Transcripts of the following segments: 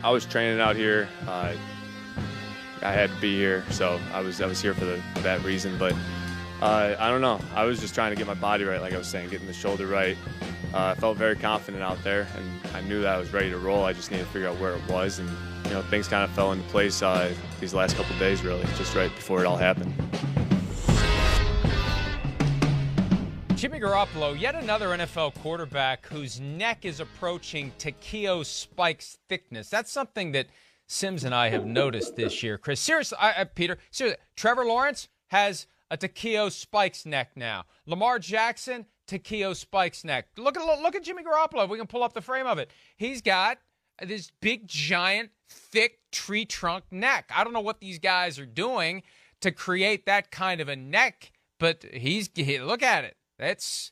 I was training out here. I had to be here, so I was here for that reason. But I don't know. I was just trying to get my body right, like I was saying, getting the shoulder right. I felt very confident out there, and I knew that I was ready to roll. I just needed to figure out where it was, and things kind of fell into place these last couple of days, really, just right before it all happened. Jimmy Garoppolo, yet another NFL quarterback whose neck is approaching Takeo Spike's thickness. That's something that Sims and I have noticed this year. Chris, seriously, Peter, seriously, Trevor Lawrence has a Takeo Spike's neck now. Lamar Jackson, Takeo Spike's neck. Look at Jimmy Garoppolo. If we can pull up the frame of it. He's got this big, giant, thick tree trunk neck. I don't know what these guys are doing to create that kind of a neck, but look at it. It's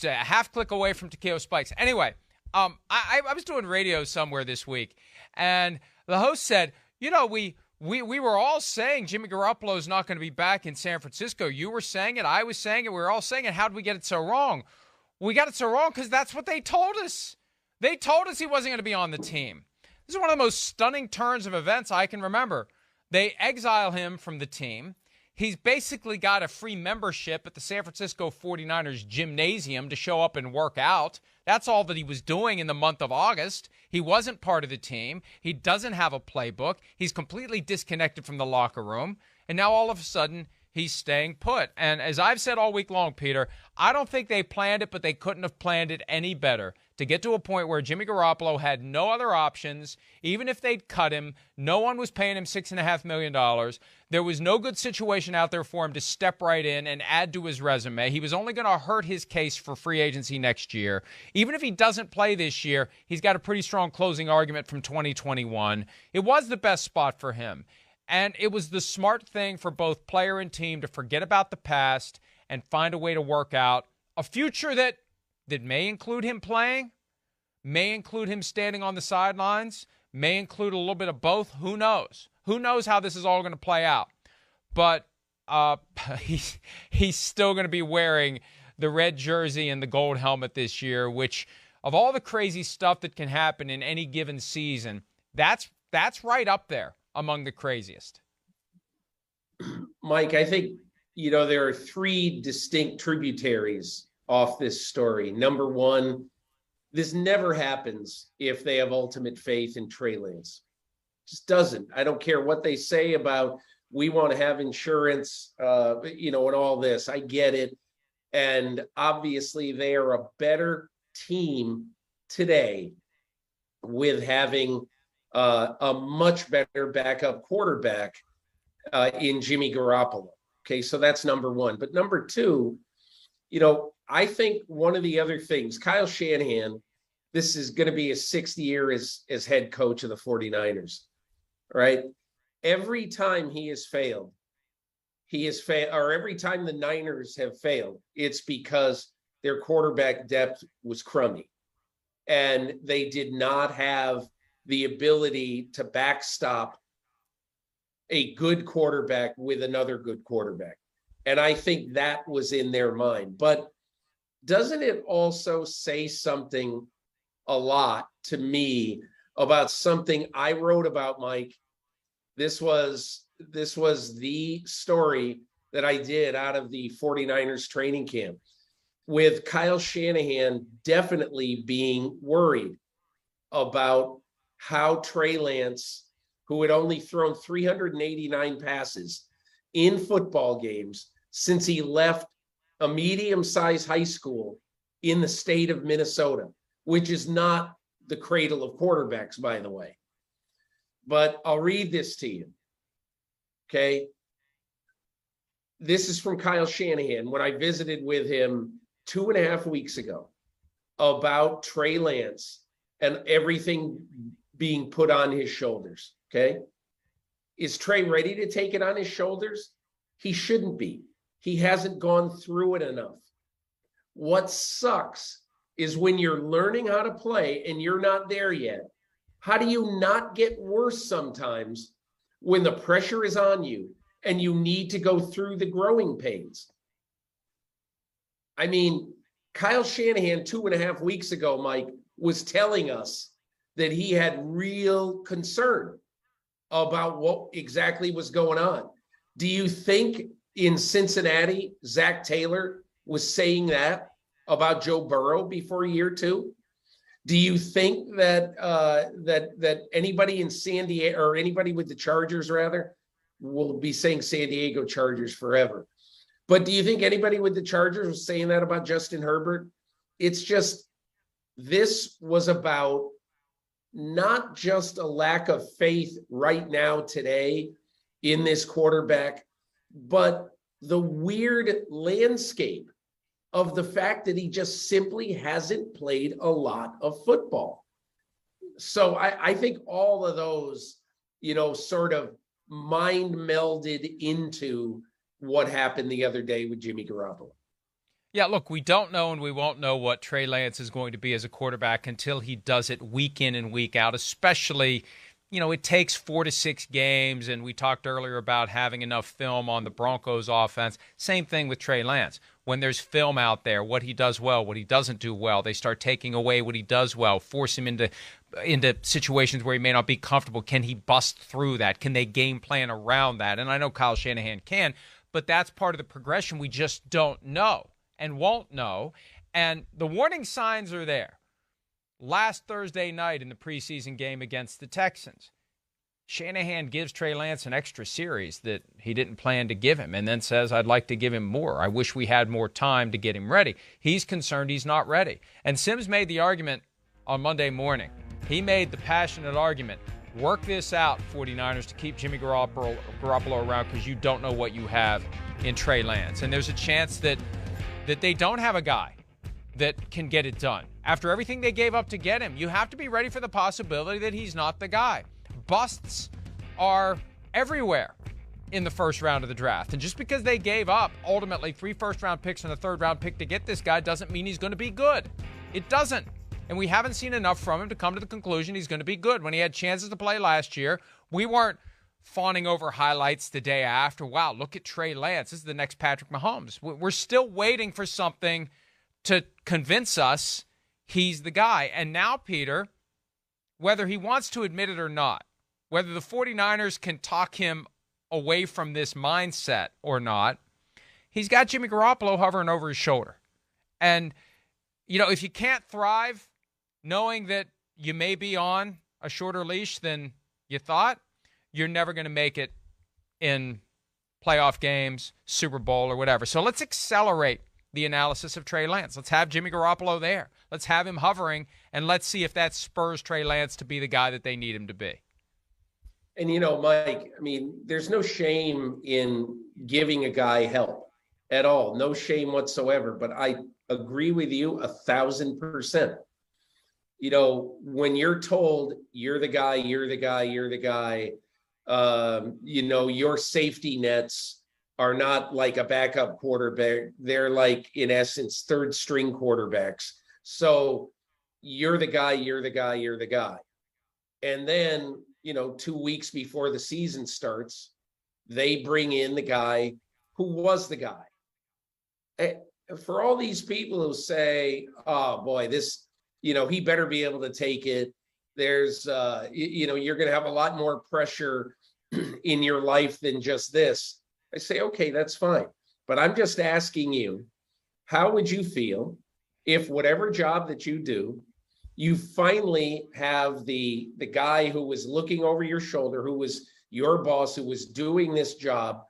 a half click away from Takeo Spikes. Anyway, I was doing radio somewhere this week, and the host said, we were all saying Jimmy Garoppolo is not going to be back in San Francisco. You were saying it. I was saying it. We were all saying it. How did we get it so wrong? We got it so wrong because that's what they told us. They told us he wasn't going to be on the team. This is one of the most stunning turns of events I can remember. They exile him from the team. He's basically got a free membership at the San Francisco 49ers gymnasium to show up and work out. That's all that he was doing in the month of August. He wasn't part of the team. He doesn't have a playbook. He's completely disconnected from the locker room. And now all of a sudden, he's staying put. And as I've said all week long, Peter, I don't think they planned it, but they couldn't have planned it any better to get to a point where Jimmy Garoppolo had no other options. Even if they'd cut him, no one was paying him $6.5 million. There was no good situation out there for him to step right in and add to his resume. He was only going to hurt his case for free agency next year. Even if he doesn't play this year, he's got a pretty strong closing argument from 2021. It was the best spot for him. And it was the smart thing for both player and team to forget about the past and find a way to work out a future that may include him playing, may include him standing on the sidelines, may include a little bit of both. Who knows? Who knows how this is all going to play out? But he's still going to be wearing the red jersey and the gold helmet this year, which, of all the crazy stuff that can happen in any given season, that's right up there among the craziest. Mike, I think, there are three distinct tributaries off this story. Number one, this never happens if they have ultimate faith in Trey Lance. Just doesn't. I don't care what they say about we want to have insurance, and all this. I get it. And obviously they are a better team today with having a much better backup quarterback in Jimmy Garoppolo. Okay, so that's number one. But number two, I think one of the other things, Kyle Shanahan, this is going to be his sixth year as head coach of the 49ers, right? Every time he has failed, or every time the Niners have failed, it's because their quarterback depth was crummy. And they did not have the ability to backstop a good quarterback with another good quarterback. And I think that was in their mind. But doesn't it also say something a lot to me about something I wrote about, Mike? This was the story that I did out of the 49ers training camp, with Kyle Shanahan definitely being worried about how Trey Lance, who had only thrown 389 passes in football games since he left a medium-sized high school in the state of Minnesota, which is not the cradle of quarterbacks, by the way. But I'll read this to you, okay? This is from Kyle Shanahan when I visited with him 2.5 weeks ago about Trey Lance and everything being put on his shoulders, okay? Is Trey ready to take it on his shoulders? He shouldn't be. He hasn't gone through it enough. What sucks is when you're learning how to play and you're not there yet. How do you not get worse sometimes when the pressure is on you and you need to go through the growing pains? I mean, Kyle Shanahan 2.5 weeks ago, Mike, was telling us that he had real concern about what exactly was going on. Do you think in Cincinnati, Zach Taylor was saying that about Joe Burrow before year 2? Do you think that that anybody in San Diego, or anybody with the Chargers rather, will be saying San Diego Chargers forever? But do you think anybody with the Chargers was saying that about Justin Herbert? It's just, this was about not just a lack of faith right now today in this quarterback, but the weird landscape of the fact that he just simply hasn't played a lot of football. So I think all of those, sort of mind melded into what happened the other day with Jimmy Garoppolo. Yeah, look, we don't know and we won't know what Trey Lance is going to be as a quarterback until he does it week in and week out, especially, it takes 4 to 6 games, and we talked earlier about having enough film on the Broncos offense. Same thing with Trey Lance. When there's film out there, what he does well, what he doesn't do well, they start taking away what he does well, force him into situations where he may not be comfortable. Can he bust through that? Can they game plan around that? And I know Kyle Shanahan can, but that's part of the progression we just don't know and won't know. And the warning signs are there. Last Thursday night in the preseason game against the Texans, Shanahan gives Trey Lance an extra series that he didn't plan to give him, and then says, I'd like to give him more. I wish we had more time to get him ready. He's concerned he's not ready. And Sims made the argument on Monday morning. He made the passionate argument, work this out, 49ers, to keep Jimmy Garoppolo around, because you don't know what you have in Trey Lance. And there's a chance that they don't have a guy that can get it done. After everything they gave up to get him, you have to be ready for the possibility that he's not the guy. Busts are everywhere in the first round of the draft. And just because they gave up ultimately 3 first-round picks and a third-round pick to get this guy doesn't mean he's going to be good. It doesn't. And we haven't seen enough from him to come to the conclusion he's going to be good. When he had chances to play last year, we weren't fawning over highlights the day after. Wow, look at Trey Lance. This is the next Patrick Mahomes. We're still waiting for something to convince us he's the guy. And now, Peter, whether he wants to admit it or not, whether the 49ers can talk him away from this mindset or not, he's got Jimmy Garoppolo hovering over his shoulder. And, if you can't thrive knowing that you may be on a shorter leash than you thought, you're never going to make it in playoff games, Super Bowl, or whatever. So let's accelerate the analysis of Trey Lance. Let's have Jimmy Garoppolo there. Let's have him hovering, and let's see if that spurs Trey Lance to be the guy that they need him to be. And, Mike, there's no shame in giving a guy help at all. No shame whatsoever. But I agree with you 1,000%. When you're told you're the guy, your safety nets are not like a backup quarterback. They're like, in essence, third string quarterbacks. So you're the guy. And then, 2 weeks before the season starts, they bring in the guy who was the guy. And for all these people who say, oh boy, this, he better be able to take it. There's, you're going to have a lot more pressure in your life than just this. I say, okay, that's fine. But I'm just asking you, how would you feel if whatever job that you do, you finally have the guy who was looking over your shoulder, who was your boss, who was doing this job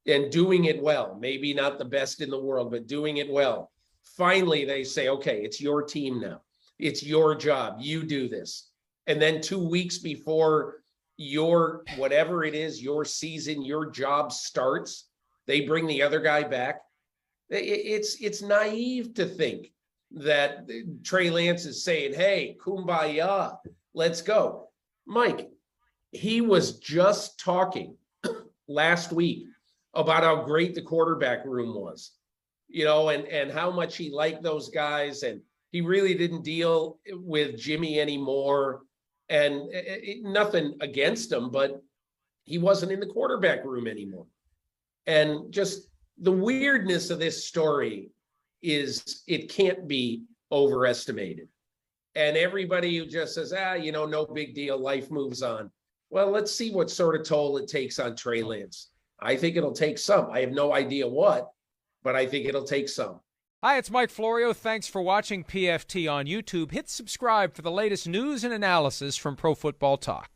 and doing it well, maybe not the best in the world, but doing it well. Finally, they say, okay, it's your team now. It's your job. You do this. And then 2 weeks before your, whatever it is, your season, your job starts, they bring the other guy back. It's naive to think that Trey Lance is saying, hey, kumbaya, let's go. Mike, he was just talking last week about how great the quarterback room was, and how much he liked those guys. And he really didn't deal with Jimmy anymore. And nothing against him, but he wasn't in the quarterback room anymore. And just the weirdness of this story is, it can't be overestimated. And everybody who just says, no big deal, life moves on. Well, let's see what sort of toll it takes on Trey Lance. I think it'll take some. I have no idea what, but I think it'll take some. Hi, it's Mike Florio. Thanks for watching PFT on YouTube. Hit subscribe for the latest news and analysis from Pro Football Talk.